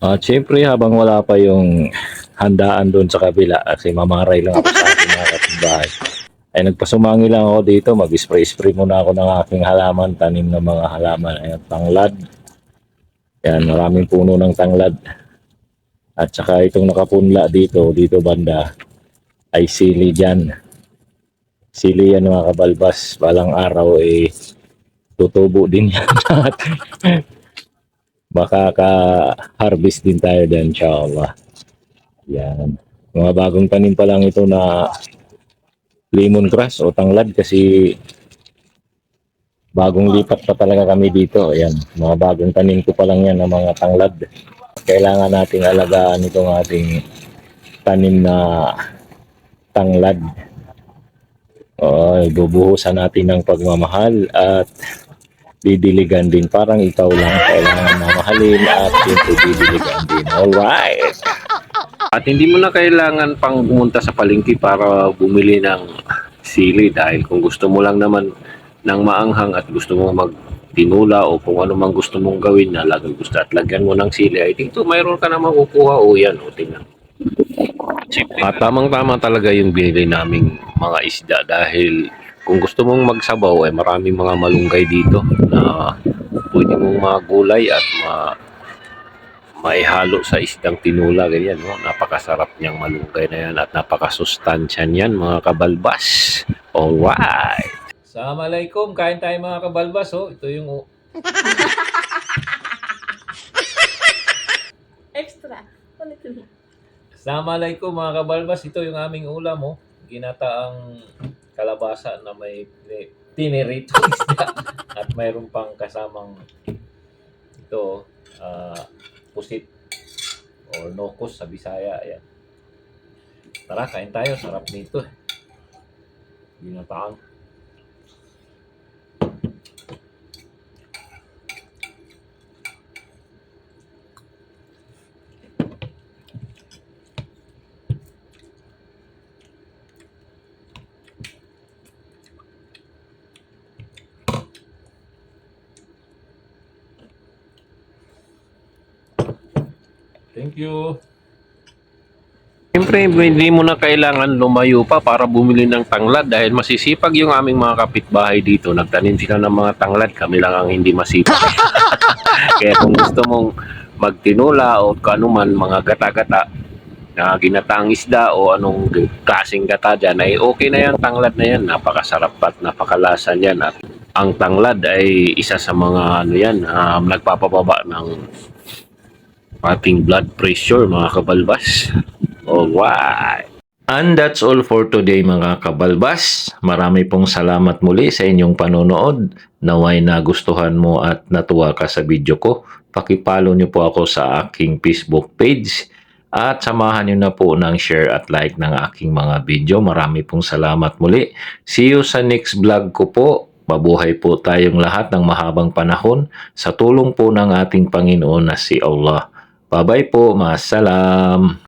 At syempre habang wala pa yung handaan doon sa kabila kasi mamaray lang ako sa aking mga kapitbahay. Ay nagpasumangi lang ako dito, mag-spray-spray muna ako ng aking halaman, tanim ng mga halaman. Ayan, tanglad. Yan, maraming puno ng tanglad. At saka itong nakapunla dito banda, ay sili dyan. Sili yan mga kabalbas. Balang araw tutubo din yan. Makaka-harvest din tayo dyan, inshallah. Yan. Mga bagong tanim pa lang ito na lemongrass o tanglad kasi bagong lipat pa talaga kami dito. Ayan, mga bagong tanim ko pa lang yan ng mga tanglad. Kailangan nating alagaan itong ating tanim na tanglad. Bubuhusan natin ng pagmamahal at didiligan din. Parang ikaw lang kailangan mamahalin at didiligan din. Alright! At hindi mo na kailangan pang pumunta sa palengke para bumili ng sili dahil kung gusto mo lang naman ng maanghang at gusto mo magtinula o kung ano mang gusto mong gawin na lagyan gusto at lagyan mo ng sili ay dito mayroon ka na makukuha o yan o tingnan. At tamang-tama talaga yung binili naming mga isda dahil kung gusto mong magsabaw ay maraming mga malunggay dito na pwede mong magulay at maihalo sa isdang tinula ganyan, no? Napakasarap niyang malunggay na yan at napakasustansya niyan mga kabalbas. Alright! Assalamualaikum, kain tayo mga kabalbas. Oh. Ito yung Extra. Ulit mo. Assalamualaikum mga kabalbas. Ito yung aming ulam. Oh. Ginataang kalabasa na may tinirito isda at mayroon pang kasamang ito pusit o nokos sa Bisaya. Ayan. Tara, kain tayo. Sarap nito. Ginataang. Thank you. Siyempre, hindi mo na kailangan lumayo pa para bumili ng tanglad dahil masisipag yung aming mga kapitbahay dito. Nagtanim sila ng mga tanglad, kami lang ang hindi masipag. Kaya kung gusto mong magtinula o kano man mga gata-gata na ginataang isda o anong kasing gata dyan, ay okay na yan, tanglad na yan. Napakasarap at napakalasa niyan. At ang tanglad ay isa sa mga ano yan, nagpapababa ng ating blood pressure mga kabalbas. Alright. And that's all for today mga kabalbas. Marami pong salamat muli sa inyong panonood. Naway nagustuhan mo at natuwa ka sa video ko. Pakipollow niyo po ako sa aking Facebook page. At samahan niyo na po ng share at like ng aking mga video. Marami pong salamat muli. See you sa next vlog ko po. Mabuhay po tayong lahat ng mahabang panahon sa tulong po ng ating Panginoon na si Allah. Bye-bye po, maasalam.